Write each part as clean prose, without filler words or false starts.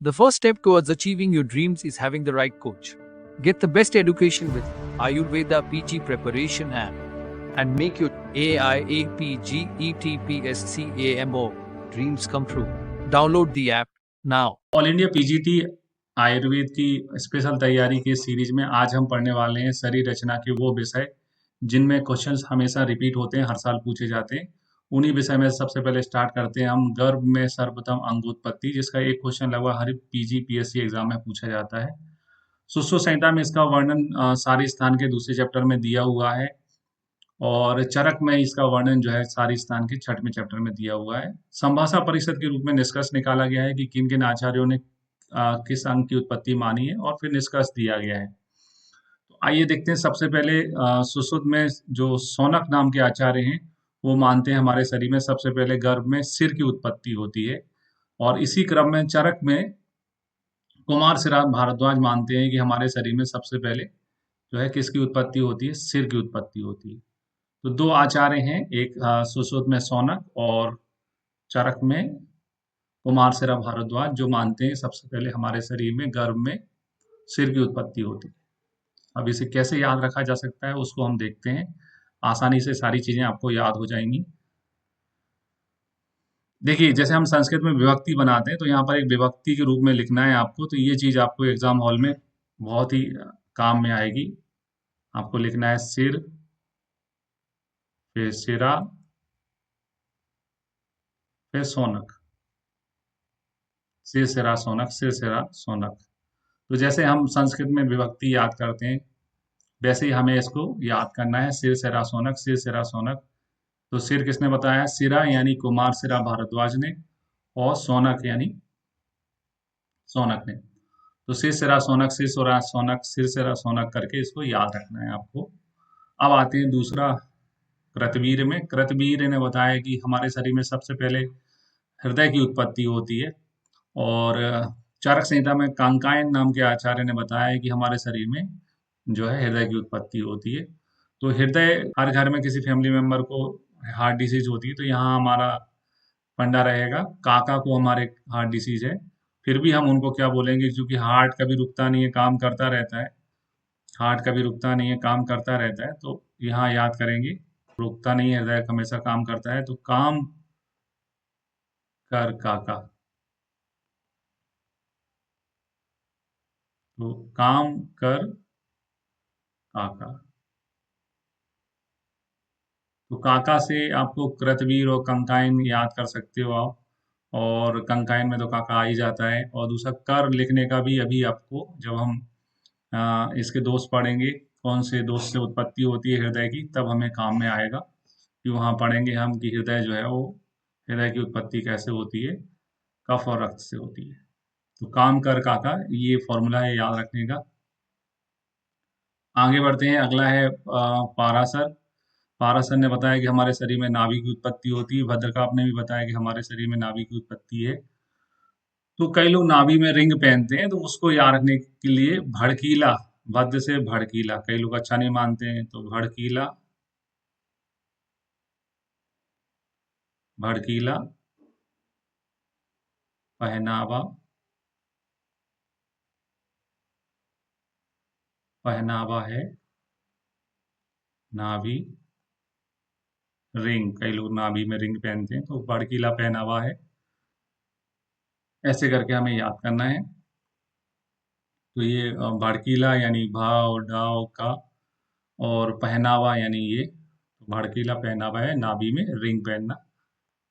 The first step towards achieving your dreams is having the right coach. Get the best education with Ayurveda PG Preparation app and make your AIAPGETPSCAMO dreams come true. Download the app now. All India PGT Ayurveda की special तैयारी के series में आज हम पढ़ने वाले हैं शरीर रचना के वो विषय जिनमें क्वेश्चंस हमेशा रिपीट होते हैं, हर साल पूछे जाते हैं। उन्हीं विषय में सबसे पहले स्टार्ट करते हैं हम गर्भ में सर्वप्रथम अंगोत्पत्ति, जिसका एक क्वेश्चन लगभग हर पीजी पीएससी एग्जाम में पूछा जाता है। सुश्रुत संहिता में इसका वर्णन सारी स्थान के दूसरे चैप्टर में दिया हुआ है और चरक में इसका वर्णन जो है सारी स्थान के छठवें चैप्टर में दिया हुआ है। संभाषा परिषद के रूप में निष्कर्ष निकाला गया है कि किन किन आचार्यों ने किस अंग की उत्पत्ति मानी है और फिर निष्कर्ष दिया गया है। तो आइए देखते हैं। सबसे पहले सुश्रुत में जो सौनक नाम के आचार्य हैं वो मानते हैं हमारे शरीर में सबसे पहले गर्भ में सिर की उत्पत्ति होती है, और इसी क्रम में चरक में कुमार सिरा भारद्वाज मानते हैं कि हमारे शरीर में सबसे पहले जो है किसकी उत्पत्ति होती है, सिर की उत्पत्ति होती है। तो दो आचार्य हैं, एक सुश्रुत में सौनक और चरक में कुमार सिरा भारद्वाज, जो मानते हैं सबसे पहले हमारे शरीर में गर्भ में सिर की उत्पत्ति होती है। अब इसे कैसे याद रखा जा सकता है उसको हम देखते हैं। आसानी से सारी चीजें आपको याद हो जाएंगी। देखिए, जैसे हम संस्कृत में विभक्ति बनाते हैं तो यहाँ पर एक विभक्ति के रूप में लिखना है आपको, तो ये चीज आपको एग्जाम हॉल में बहुत ही काम में आएगी। आपको लिखना है सिर, फिर सिरा, फिर सोनक, सिर सिरा सोनक, सिर सिरा सोनक। तो जैसे हम संस्कृत में विभक्ति याद करते हैं वैसे ही हमें इसको याद करना है, सिर सिरा सोनक, सिर सिरा सोनक। तो सिर किसने बताया? सिरा यानी कुमार सिरा भारद्वाज ने, और सोनक यानी सोनक ने। तो सिर सिरा सोनक, सिर सिरा सोनक, सिर सिरा सोनक करके इसको याद रखना है आपको। अब आते हैं दूसरा कृतवीर में। कृतवीर ने बताया कि हमारे शरीर में सबसे पहले हृदय की उत्पत्ति होती है, और चरक संहिता में कांकायन नाम के आचार्य ने बताया कि हमारे शरीर में जो है हृदय की उत्पत्ति होती है। तो हृदय, हर घर में किसी फैमिली मेंबर को हार्ट डिसीज होती है, तो यहाँ हमारा फंडा रहेगा काका को हमारे हार्ट डिसीज है, फिर भी हम उनको क्या बोलेंगे, क्योंकि हार्ट कभी रुकता नहीं है, काम करता रहता है। हार्ट कभी रुकता नहीं है, काम करता रहता है, तो यहाँ याद करेंगे रुकता नहीं है, हृदय हमेशा काम करता है, तो काम कर काका। तो काम कर काका। तो काका से आपको कृतवीर और कंकाइन याद कर सकते हो आप, और कंकाइन में तो काका आ ही जाता है। और दूसरा कर लिखने का भी अभी आपको, जब हम इसके दोष पढ़ेंगे कौन से दोष से उत्पत्ति होती है हृदय की, तब हमें काम में आएगा कि वहाँ पढ़ेंगे हम कि हृदय जो है वो, हृदय की उत्पत्ति कैसे होती है, कफ और रक्त से होती है। तो काम कर काका, ये फॉर्मूला है याद रखने का। आगे बढ़ते हैं। अगला है पाराशर। पाराशर ने बताया कि हमारे शरीर में नाभि की उत्पत्ति होती है। भद्रकाप ने भी बताया कि हमारे शरीर में नाभि की उत्पत्ति है। तो कई लोग नाभि में रिंग पहनते हैं, तो उसको याद रखने के लिए भड़कीला, भद्र से भड़कीला, कई लोग अच्छा नहीं मानते हैं, तो भड़कीला, भड़कीला पहनावा, पहनावा है नाभि रिंग। कई लोग नाभि में रिंग पहनते हैं, तो भड़कीला पहनावा है, ऐसे करके हमें याद करना है। तो ये भड़कीला यानी भाव डाव का, और पहनावा यानी ये, तो भड़कीला पहनावा है नाभि में रिंग पहनना,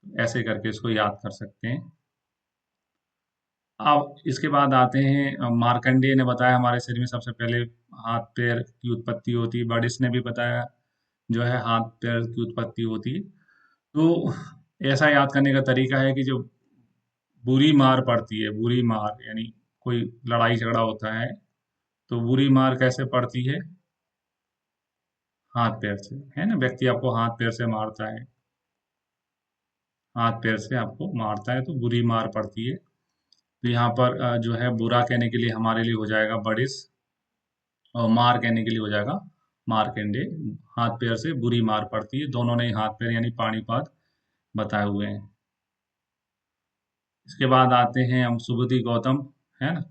ऐसे करके इसको याद कर सकते हैं। अब इसके बाद आते हैं, मार्कंडेय ने बताया हमारे शरीर में सबसे पहले हाथ पैर की उत्पत्ति होती है। बर्डिस ने भी बताया जो है हाथ पैर की उत्पत्ति होती है। तो ऐसा याद करने का तरीका है कि जो बुरी मार पड़ती है, बुरी मार यानी कोई लड़ाई झगड़ा होता है, तो बुरी मार कैसे पड़ती है? हाथ पैर से, है ना। व्यक्ति आपको हाथ पैर से मारता है, हाथ पैर से आपको मारता है, तो बुरी मार पड़ती है। तो यहाँ पर जो है बुरा कहने के लिए हमारे लिए हो जाएगा बडिस, और मार कहने के लिए हो जाएगा मार्कंडे। हाथ पैर से बुरी मार पड़ती है, दोनों ने हाथ पैर यानी पाणिपाद बताए हुए हैं। इसके बाद आते हैं हम सुबुद्धि गौतम, है ना।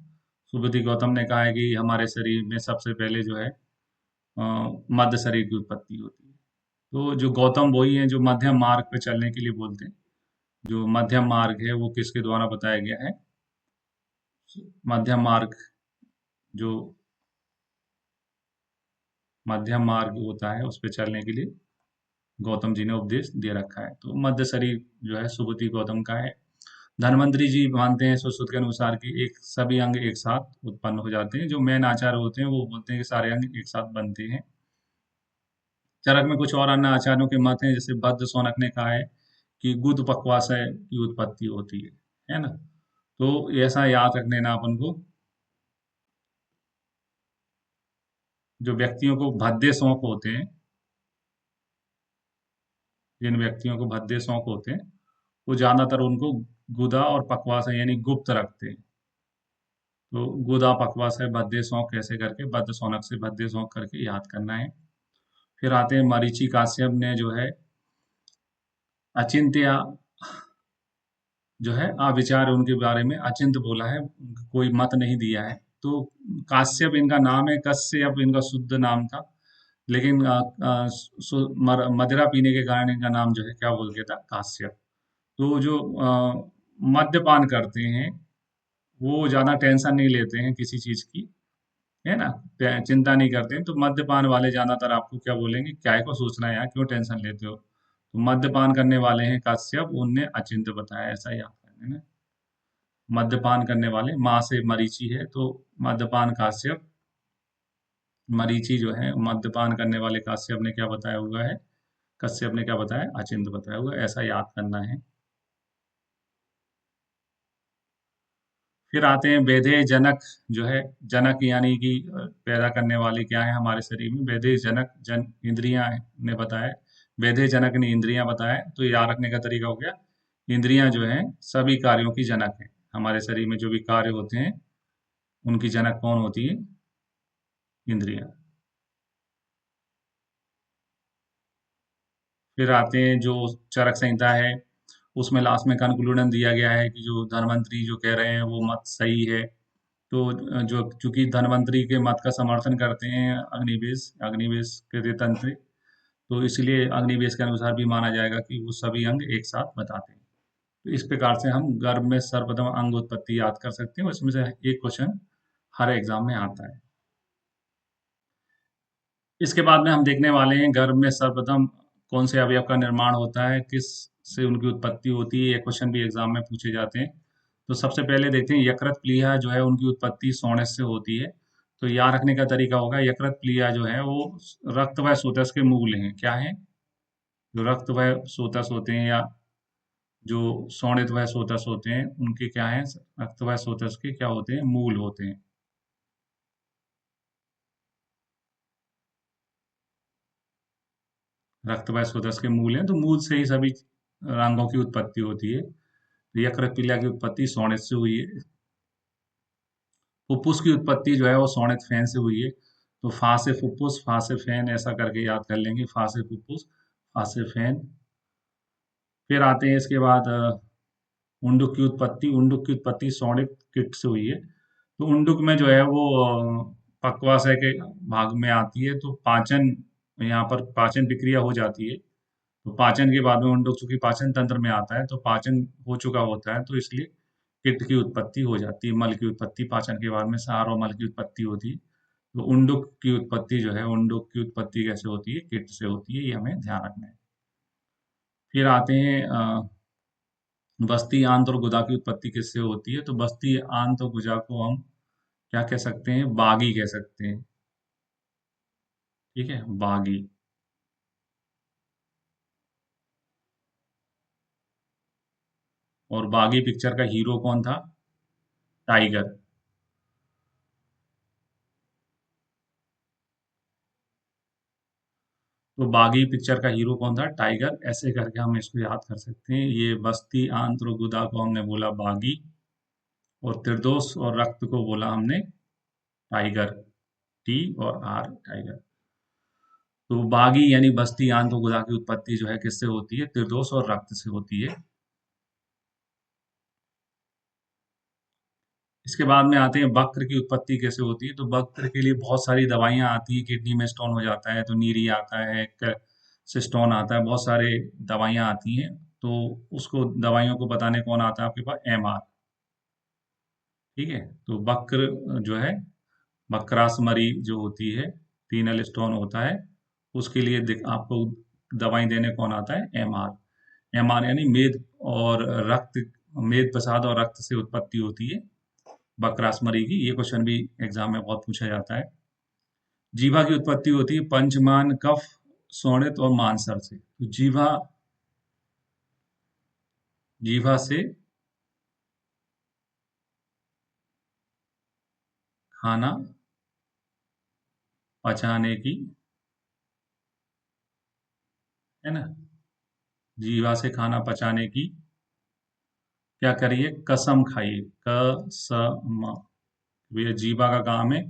सुबुद्धि गौतम ने कहा है कि हमारे शरीर में सबसे पहले जो है मध्य शरीर की उत्पत्ति होती है। तो जो गौतम वही है जो मध्यम मार्ग पे चलने के लिए बोलते हैं। जो मध्यम मार्ग है वो किसके द्वारा बताया गया है? मध्यम मार्ग, जो मध्यम मार्ग होता है उस पे चलने के लिए गौतम जी ने उपदेश दे रखा है। तो मध्य शरीर जो है सुबुद्धि गौतम का है। धन्वंतरी जी मानते हैं सुश्रुत के अनुसार कि एक सभी अंग एक साथ उत्पन्न हो जाते हैं। जो मेन आचार्य होते हैं वो बोलते हैं कि सारे अंग एक साथ बनते हैं। चरक में कुछ और अन्य आचार्यों के मत हैं, जैसे बद्ध शौनक ने कहा है कि गुद पक्वाशय की उत्पत्ति होती है ना। तो ऐसा याद रख लेना अपन को। जो व्यक्तियों को भद्दे शौक होते हैं, जिन व्यक्तियों को भद्दे शौक होते हैं, वो ज्यादातर उनको गुदा और पकवास यानी गुप्त रखते हैं। तो गुदा पकवास है भद्दे शौक कैसे करके बद्ध शौनक से भद्दे शौक करके याद करना है। फिर आते हैं मरीचि काश्यप ने जो है अचिंत्य जो है अविचार उनके बारे में अचिंत बोला है, कोई मत नहीं दिया है। तो काश्यप इनका नाम है, कश्यप इनका शुद्ध नाम था, लेकिन मदिरा पीने के कारण इनका नाम जो है क्या बोल गया था? काश्यप। तो जो मद्यपान करते हैं वो ज्यादा टेंशन नहीं लेते हैं किसी चीज की, है ना। चिंता नहीं करते हैं। तो मद्यपान वाले ज्यादातर आपको क्या बोलेंगे, क्या को सोचना है यार, क्यों टेंशन लेते हो। तो मद्यपान करने वाले हैं काश्यप, उनने अचिंत्य बताया, ऐसा याद करना है। मद्यपान करने वाले माँ से मरीचि है, तो मद्यपान काश्यप, मरीचि जो है मद्यपान करने वाले काश्यप ने क्या बताया हुआ है? कश्यप ने क्या बताया? अचिंत्य बताया हुआ है, ऐसा याद करना है। फिर आते हैं वेदे जनक जो है, जनक यानी कि पैदा करने वाले क्या है हमारे शरीर में? वेदे जनक, जन इंद्रियां ने बताया। वेदे जनक ने इंद्रियां बताया, तो याद रखने का तरीका हो गया, इंद्रियां जो है सभी कार्यों की जनक है। हमारे शरीर में जो भी कार्य होते हैं उनकी जनक कौन होती है? इंद्रियां। फिर आते हैं जो चरक संहिता है, उसमें लास्ट में कंक्लूजन दिया गया है कि जो धनवंतरी जो कह रहे हैं वो मत सही है। तो जो चूंकि धनवंतरी के मत का समर्थन करते हैं अग्निवेश, अग्निवेश के तंत्र, तो इसलिए अग्निवेश के अनुसार भी माना जाएगा कि वो सभी अंग एक साथ बताते हैं। तो इस प्रकार से हम गर्भ में सर्वप्रथम अंग उत्पत्ति याद कर सकते हैं, उसमें से एक क्वेश्चन हर एग्जाम में आता है। इसके बाद में हम देखने वाले हैं गर्भ में सर्वप्रथम कौन से अवयव का निर्माण होता है, किस से उनकी उत्पत्ति होती है। ये क्वेश्चन भी एग्जाम में पूछे जाते हैं। तो सबसे पहले देखते हैं यकृत प्लीहा जो है उनकी उत्पत्ति सोने से होती है। तो याद रखने का तरीका होगा, यकृत प्लीहा जो है वो रक्त व स्रोतस के मूल हैं। क्या है? जो रक्त व स्रोतस होते हैं या जो शोणित व स्रोतस होते हैं उनके क्या है? रक्त व स्रोतस के क्या होते हैं? मूल होते हैं। रक्त व स्रोतस के मूल हैं, तो मूल से ही सभी अंगों की उत्पत्ति होती है। तो यकृत प्लीहा की उत्पत्ति शोणित से हुई है। फुफ्फुस की उत्पत्ति जो है वो शोणित फेन से हुई है। तो फा से फुफ्फुस, फा से फेन, ऐसा करके याद कर लेंगे, फा से फुफ्फुस, फा से फेन। फिर आते हैं इसके बाद उंडुक की उत्पत्ति। उंडुक की उत्पत्ति शोणित कीट से हुई है। तो उंडुक में जो है वो पक्वाशय के भाग में आती है, तो पाचन, यहाँ पर पाचन प्रक्रिया हो जाती है। तो पाचन के बाद में उंडुक चूंकि पाचन तंत्र में आता है, तो पाचन हो चुका होता है, तो इसलिए पित्त की उत्पत्ति हो जाती है। मल की उत्पत्ति पाचन के बाद में सार और मल की उत्पत्ति होती है। तो उंडुक की उत्पत्ति जो है, उंडुक की उत्पत्ति कैसे होती है? किट से होती है, ये हमें ध्यान रखना है। फिर आते हैं बस्ती आंत और गुदा की उत्पत्ति किससे होती है? तो बस्ती आंत और गुदा को हम क्या कह सकते हैं? बागी कह सकते हैं। ठीक है, बागी। और बागी पिक्चर का हीरो कौन था? टाइगर। तो बागी पिक्चर का हीरो कौन था? टाइगर। ऐसे करके हम इसको याद कर सकते हैं। ये बस्ती आंत और गुदा को हमने बोला बागी, और त्रिदोष और रक्त को बोला हमने टाइगर। टी और आर, टाइगर। तो बागी यानी बस्ती आंत और गुदा की उत्पत्ति जो है किससे होती है? त्रिदोष और रक्त से होती है। इसके बाद में आते हैं वक्र की उत्पत्ति कैसे होती है। तो वक्र के लिए बहुत सारी दवाइयाँ आती हैं, किडनी में स्टोन हो जाता है तो नीरी आता है, से स्टोन आता है, बहुत सारे दवाइयाँ आती हैं। तो उसको दवाइयों को बताने कौन आता है आपके पास? एमआर। ठीक है, तो वक्र जो है, वक्रासमरी जो होती है, रीनल स्टोन होता है, उसके लिए आपको दवाई देने कौन आता है? एमआर। एमआर यानी मेद और रक्त, मेद प्रसाद और रक्त से उत्पत्ति होती है वक्रासमरी की। ये क्वेश्चन भी एग्जाम में बहुत पूछा जाता है। जीवा की उत्पत्ति होती है पंचमान, कफ, शोणित और मांसर से। तो जीवा, जीवा से खाना पचाने की, है ना, जीवा से खाना पचाने की क्या करिए? कसम खाइए। कसम। ये जीवा का काम है,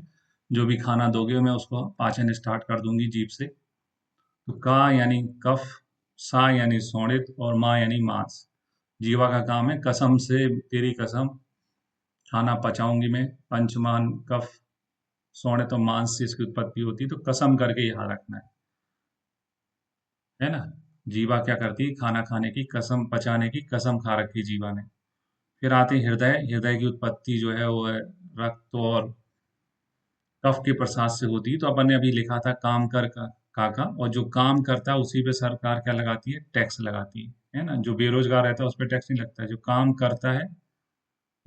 जो भी खाना दोगे मैं उसको पाचन स्टार्ट कर दूंगी जीभ से। तो का यानी कफ, सा यानी शोणित और माँ यानी मांस। जीवा का काम है कसम से, तेरी कसम खाना पचाऊंगी मैं। पंचमान, कफ, शोणित और मांस से इसकी उत्पत्ति होती है, तो कसम करके याद रखना है ना। जीवा क्या करती है? खाना खाने की कसम, पचाने की कसम खा रखी है जीवा ने। फिर आती है हृदय। हृदय की उत्पत्ति जो है वो है रक्त और कफ के प्रसाद से होती है। तो अपन ने अभी लिखा था काम कर का, काका, और जो काम करता है उसी पे सरकार क्या लगाती है? टैक्स लगाती है ना। जो बेरोजगार रहता है उस पर टैक्स नहीं लगता है, जो काम करता है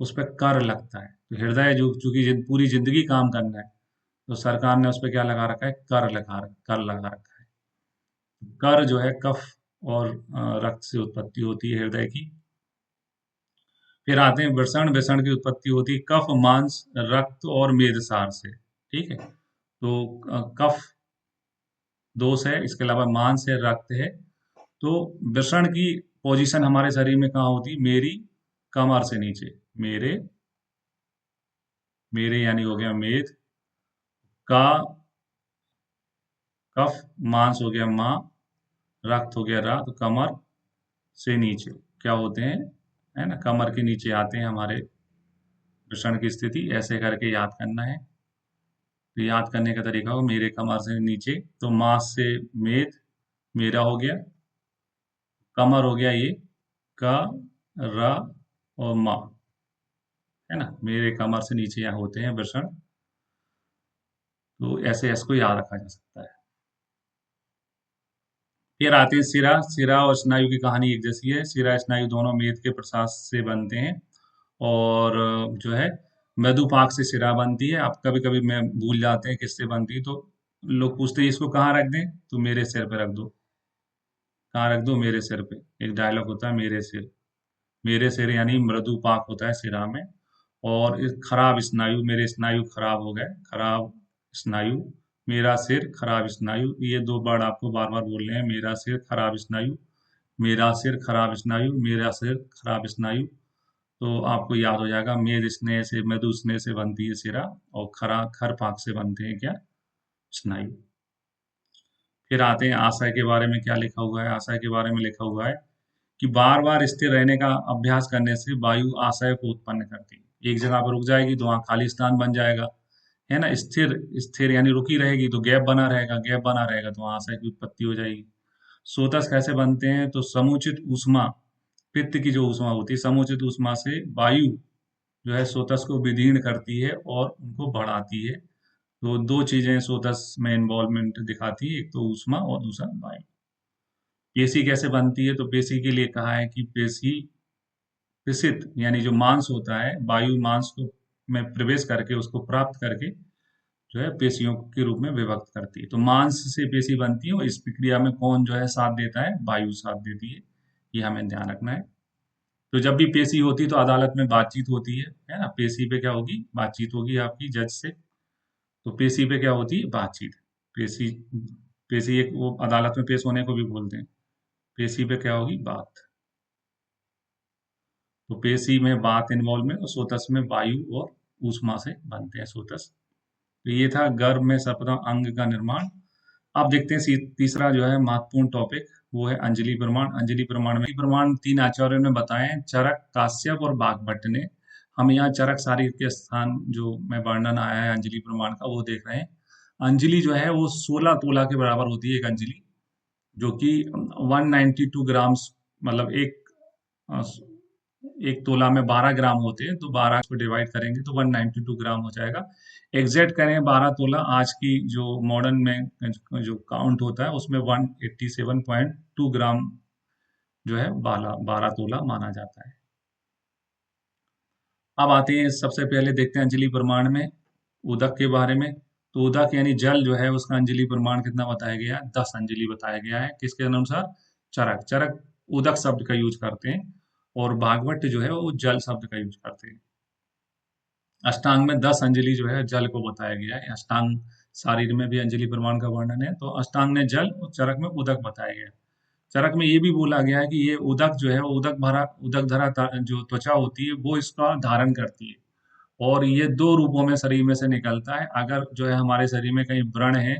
उस पर कर लगता है। तो हृदय जो, चूंकि पूरी जिंदगी काम करना है, तो सरकार ने उस पर क्या लगा रखा है? कर लगा रखा है। कर जो है कफ और रक्त से उत्पत्ति होती है हृदय की। फिर आते हैं वृषण। वृषण की उत्पत्ति होती है कफ, मांस, रक्त और मेदसार से। ठीक है, तो कफ दोष है, इसके अलावा मांस है, रक्त है। तो वृषण की पोजीशन हमारे शरीर में कहाँ होती है? मेरी कमर से नीचे। मेरे, मेरे यानी हो गया मेद, का कफ, मांस हो गया माँ, रक्त हो गया रा, तो कमर से नीचे क्या होते हैं? है ना, कमर के नीचे आते हैं हमारे वृषण की स्थिति। ऐसे करके याद करना है। तो याद करने का तरीका हो, मेरे कमर से नीचे, तो मांस से मेद, मेरा हो गया, कमर हो गया ये, का, रा और माँ, है ना। मेरे कमर से नीचे यहाँ होते हैं वृषण। तो ऐसे इसको याद रखा जा सकता है। फिर आते हैं सिरा। सिरा और स्नायु की कहानी एक जैसी है। सिरा स्नायु दोनों मेद के प्रसाद से बनते हैं, और जो है मृदुपाक से सिरा बनती है। आप कभी कभी मैं भूल जाते हैं किससे बनती है, तो लोग पूछते हैं इसको कहाँ रख दें, तो मेरे सिर पे रख दो। कहाँ रख दो? मेरे सिर पे। एक डायलॉग होता है, मेरे सिर। मेरे सिर यानी मृदुपाक होता है सिरा में। और इस खराब स्नायु, मेरे स्नायु खराब हो गए, खराब स्नायु। मेरा सिर, खराब स्नायु, ये दो वर्ड आपको बार बार बोलने हैं। मेरा सिर, खराब स्नायु, मेरा सिर, खराब स्नायु, मेरा सिर, खराब स्नायु। तो आपको याद हो जाएगा, मेद स्नेह से, मृदु स्नेह से बनती है सिरा, और खर पाक से बनते हैं क्या? स्नायु। फिर आते हैं आशय के बारे में। क्या लिखा हुआ है? आशय के बारे में लिखा हुआ है कि बार बार स्थिर रहने का अभ्यास करने से वायु आशय को उत्पन्न करती है। एक जगह पर रुक जाएगी तो वहां खाली स्थान बन जाएगा, है ना। स्थिर, स्थिर यानी रुकी रहेगी तो गैप बना रहेगा, गैप बना रहेगा तो वहां आशय की उत्पत्ति हो जाएगी। सोतस कैसे बनते हैं? तो समुचित ऊष्मा, पित्त की जो ऊष्मा होती है, समुचित ऊष्मा से वायु जो है सोतस को विदीर्ण करती है और उनको बढ़ाती है। तो दो चीजें सोतस में इन्वॉल्वमेंट दिखाती है, एक तो ऊष्मा और दूसरा वायु। पेशी कैसे बनती है? तो पेशी के लिए कहा है कि पेशी पिशित यानी जो मांस होता है, वायु मांस को में प्रवेश करके उसको प्राप्त करके जो है पेशियों के रूप में विभक्त करती है। तो मांस से पेशी बनती है, और इस प्रक्रिया में कौन जो है साथ देता है? वायु साथ देती है। ये हमें ध्यान रखना है। तो जब भी पेशी होती है तो अदालत में बातचीत होती है ना। पेशी पे क्या होगी? बातचीत होगी आपकी जज से। तो पेशी पे क्या होती है? बातचीत। पेशी, पेशी एक वो अदालत में पेश होने को भी बोलते हैं। पेशी पे क्या होगी? बात। तो पेशी में बात इन्वॉल्व में, और सोतस में वायु और ऊष्मा से बनते हैं सोतस। तो ये था गर्भ में सर्वप्रथम अंग का निर्माण। अब देखते हैं तीसरा जो है महत्वपूर्ण टॉपिक, वो है अंजलि प्रमाण। अंजलि प्रमाण में प्रमाण तीन आचार्यों ने बताए हैं, चरक, काश्यप और वाग्भट ने। हम यहाँ चरक शारीर के स्थान जो में वर्णन आया है अंजलि प्रमाण का वो देख रहे हैं। अंजलि जो है वो 16 तोला के बराबर होती है एक अंजलि, जो कि 192 ग्राम्स, मतलब अ, एक तोला में 12 ग्राम होते हैं, तो 12 को डिवाइड करेंगे तो 192 ग्राम हो जाएगा। एग्जैक्ट करें 12 तोला, आज की जो मॉडर्न में जो काउंट होता है उसमें 187.2 ग्राम जो है 12 तोला माना जाता है। अब आते हैं, सबसे पहले देखते हैं अंजलि प्रमाण में उदक के बारे में। तो उदक यानी जल जो है उसका अंजलि प्रमाण कितना बताया गया है? 10 अंजलि बताया गया है। किसके अनुसार? चरक। चरक उदक शब्द का यूज करते हैं और भागवत जो है वो जल शब्द का यूज करते हैं। अष्टांग में 10 अंजलि जो है जल को बताया गया है। अष्टांग शारीर में भी अंजलि प्रमाण का वर्णन है, तो अष्टांग ने जल और चरक में उदक बताया गया है। चरक में ये भी बोला गया है कि ये उदक जो है उदक धरा जो त्वचा होती है वो इसका धारण करती है, और ये दो रूपों में शरीर में से निकलता है। अगर जो है हमारे शरीर में कहीं व्रण है,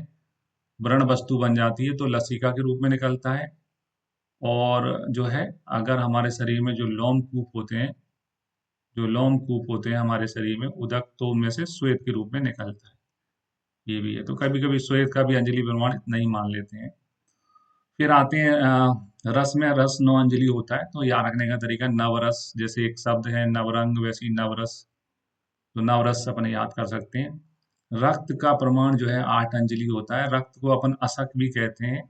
व्रण वस्तु बन जाती है तो लसिका के रूप में निकलता है। और जो है अगर हमारे शरीर में जो लोमकूप होते हैं, जो लोमकूप होते हैं हमारे शरीर में उदक, तो उनमें से श्वेत के रूप में निकलता है। ये भी है, तो कभी कभी श्वेत का भी अंजलि प्रमाण नहीं मान लेते हैं। फिर आते हैं रस में। रस 9 अंजलि होता है, तो याद रखने का तरीका नवरस, जैसे एक शब्द है नवरंग, वैसे ही नवरस, तो नवरस अपने याद कर सकते हैं। रक्त का प्रमाण जो है 8 अंजलि होता है। रक्त को अपन असक भी कहते हैं,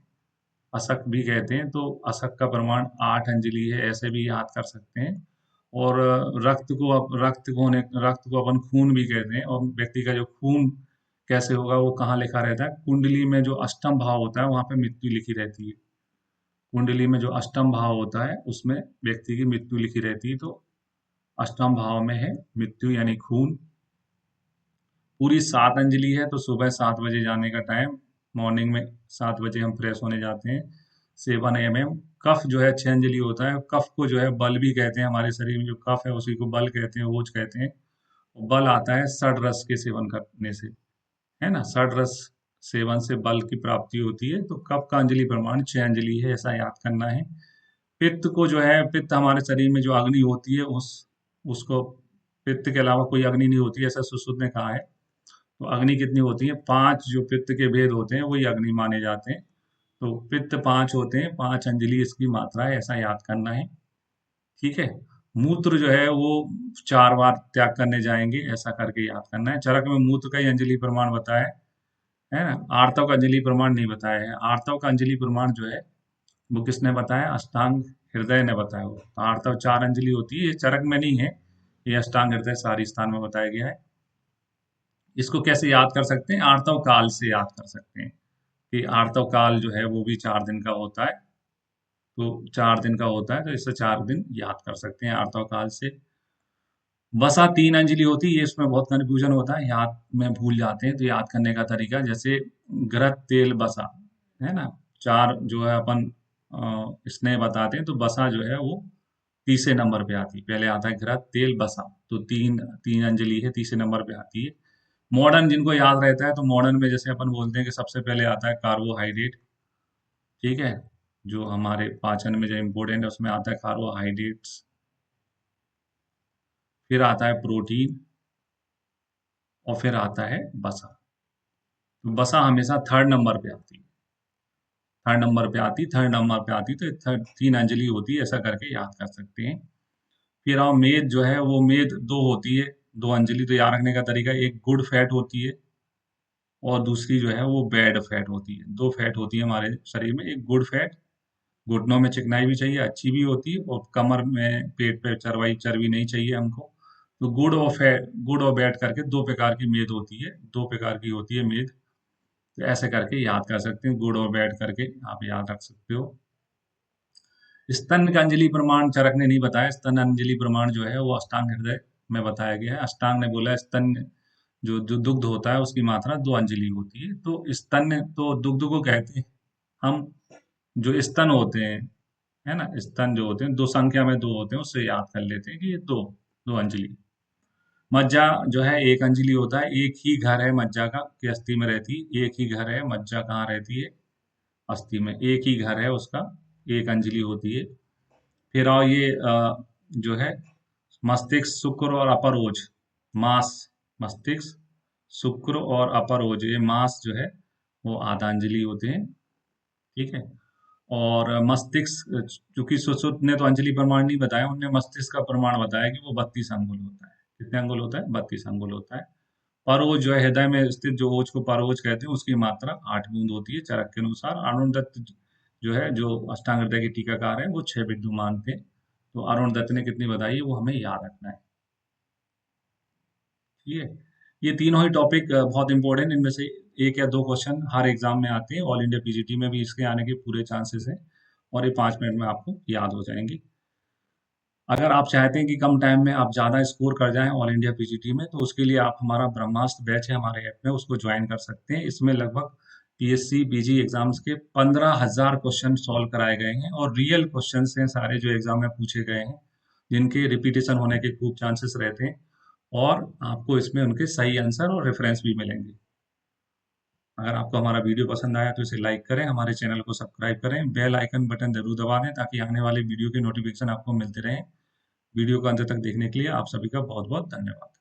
असक भी कहते हैं, तो असक का प्रमाण 8 अंजलि है, ऐसे भी याद कर सकते हैं। और रक्त को अपन खून भी कहते हैं। और व्यक्ति का जो खून कैसे होगा, वो कहाँ लिखा रहता है? कुंडली में जो अष्टम भाव होता है वहां पे मृत्यु लिखी रहती है। कुंडली में जो अष्टम भाव होता है उसमें व्यक्ति की मृत्यु लिखी रहती है, तो अष्टम भाव में है मृत्यु यानी खून। पूरी 7 अंजलि है, तो सुबह 7 बजे जाने का टाइम, मॉर्निंग में 7 बजे हम फ्रेश होने जाते हैं। 7 AM। कफ जो है 6 अंजलि होता है। कफ को जो है बल भी कहते हैं, हमारे शरीर में जो कफ है उसी को बल कहते हैं, ओज कहते हैं। बल आता है षड रस के सेवन करने से, है ना? षड रस सेवन से बल की प्राप्ति होती है। तो कफ का अंजलि प्रमाण 6 अंजलि है, ऐसा याद करना है। पित्त को जो है, पित्त हमारे शरीर में जो अग्नि होती है उसको, पित्त के अलावा कोई अग्नि नहीं होती, ऐसा सुश्रुत ने कहा है। तो अग्नि कितनी होती है? 5 जो पित्त के भेद होते हैं वही अग्नि माने जाते हैं। तो पित्त 5 होते हैं, 5 अंजलि इसकी मात्रा है, ऐसा याद करना है। ठीक है। मूत्र जो है वो 4 बार त्याग करने जाएंगे, ऐसा करके याद करना है। चरक में मूत्र का ही अंजलि प्रमाण बताया है ना? आर्तव का अंजलि प्रमाण नहीं बताया है। आर्तव का अंजलि प्रमाण जो है वो किसने बताया? अष्टांग हृदय ने बताया। वो तो आर्तव 4 अंजलि होती है, ये चरक में नहीं है, ये अष्टांग हृदय सारी स्थान में बताया गया है। इसको कैसे याद कर सकते हैं? आर्तव काल से याद कर सकते हैं कि आर्तव काल जो है वो भी 4 दिन का होता है। तो 4 दिन का होता है, तो इससे 4 दिन याद कर सकते हैं आर्तव काल से। वसा 3 अंजलि होती है, ये इसमें बहुत कंफ्यूजन होता है, याद में भूल जाते हैं। तो याद करने का तरीका, जैसे घृत तेल बसा, है ना? 4 जो है अपन स्नेह बताते हैं, तो बसा जो है वो तीसरे नंबर पे आती है। पहले आता है घृत तेल बसा, तो तीन तीन अंजलि है, तीसरे नंबर पे आती है। मॉडर्न जिनको याद रहता है, तो मॉडर्न में जैसे अपन बोलते हैं कि सबसे पहले आता है कार्बोहाइड्रेट, ठीक है? जो हमारे पाचन में जो इम्पोर्टेंट है उसमें आता है कार्बोहाइड्रेट्स। फिर आता है प्रोटीन, और फिर आता है बसा। तो बसा हमेशा थर्ड नंबर पे आती है, थर्ड नंबर पे आती, थर्ड नंबर पे आती, तो थर्ड 3 अंजलि होती है, ऐसा करके याद कर सकते हैं। फिर आओ मेद जो है, वो मेद 2 होती है, 2 अंजलि। तो याद रखने का तरीका, एक गुड फैट होती है और दूसरी जो है वो बैड फैट होती है। 2 फैट होती है हमारे शरीर में, एक गुड फैट, घुटनों में चिकनाई भी चाहिए, अच्छी भी होती है, और कमर में पेट पे चर्बी नहीं चाहिए हमको। तो गुड और बैड करके 2 प्रकार की मेद होती है, 2 प्रकार की होती है मेद। तो ऐसे करके याद कर सकते हैं, गुड और बैड करके आप याद रख सकते हो। स्तन का अंजलि प्रमाण चरक ने नहीं बताया। स्तन अंजलि प्रमाण जो है वो अष्टांग हृदय में बताया गया है। अष्टांग ने बोला स्तन जो जो दुग्ध होता है उसकी मात्रा 2 अंजलि होती है। तो स्तन तो दुग्ध को कहते हैं हम। जो स्तन होते हैं, है ना, स्तन जो होते हैं 2 संख्या में 2 होते हैं, उससे याद कर लेते हैं कि ये 2 अंजलि। मज्जा जो है 1 अंजलि होता है। एक ही घर है मज्जा का, कि अस्थि में रहती है, एक ही घर है। मज्जा कहाँ रहती है? अस्थि में। एक ही घर है उसका, 1 अंजलि होती है। फिर आओ ये जो है मस्तिष्क, शुक्र और अपर ओज। मास, मस्तिष्क, शुक्र और अपर ओज, ये मास जो है वो आधांजलि होते हैं। ठीक है। और मस्तिष्क, चूंकि सुश्रुत ने तो अंजलि प्रमाण नहीं बताया, उनने मस्तिष्क का प्रमाण बताया कि वो 32 अंगुल होता है। कितने अंगुल होता है? 32 अंगुल होता है। परोज जो है हृदय में स्थित जो ओज को परोज कहते हैं, उसकी मात्रा 8 बूंद होती है चरक के अनुसार। अरुण दत्त जो है, जो अष्टांग हृदय के टीकाकार है, वो 6 बिंदु मानते हैं। तो अरुण दत्त ने कितनी बताई है वो हमें याद रखना है। ठीक है। ये तीनों ही टॉपिक बहुत इंपॉर्टेंट, इनमें से एक या दो क्वेश्चन हर एग्जाम में आते हैं। ऑल इंडिया पीजीटी में भी इसके आने के पूरे चांसेस हैं, और ये 5 मिनट में आपको याद हो जाएंगी। अगर आप चाहते हैं कि कम टाइम में आप ज़्यादा स्कोर कर जाएं ऑल इंडिया पीजीटी में, तो उसके लिए आप हमारा ब्रह्मास्त्र बैच है हमारे ऐप में, उसको ज्वाइन कर सकते हैं। इसमें लगभग पीएससी पीजी एग्जाम्स के 15,000 क्वेश्चन सॉल्व कराए गए हैं, और रियल क्वेश्चन हैं सारे जो एग्जाम में पूछे गए हैं, जिनके रिपीटेशन होने के खूब चांसेस रहते हैं, और आपको इसमें उनके सही आंसर और रेफरेंस भी मिलेंगे। अगर आपको हमारा वीडियो पसंद आया तो इसे लाइक करें, हमारे चैनल को सब्सक्राइब करें, बेल आइकन बटन जरूर दबा दें ताकि आने वाले वीडियो के नोटिफिकेशन आपको मिलते रहें। वीडियो को अंत तक देखने के लिए आप सभी का बहुत बहुत धन्यवाद।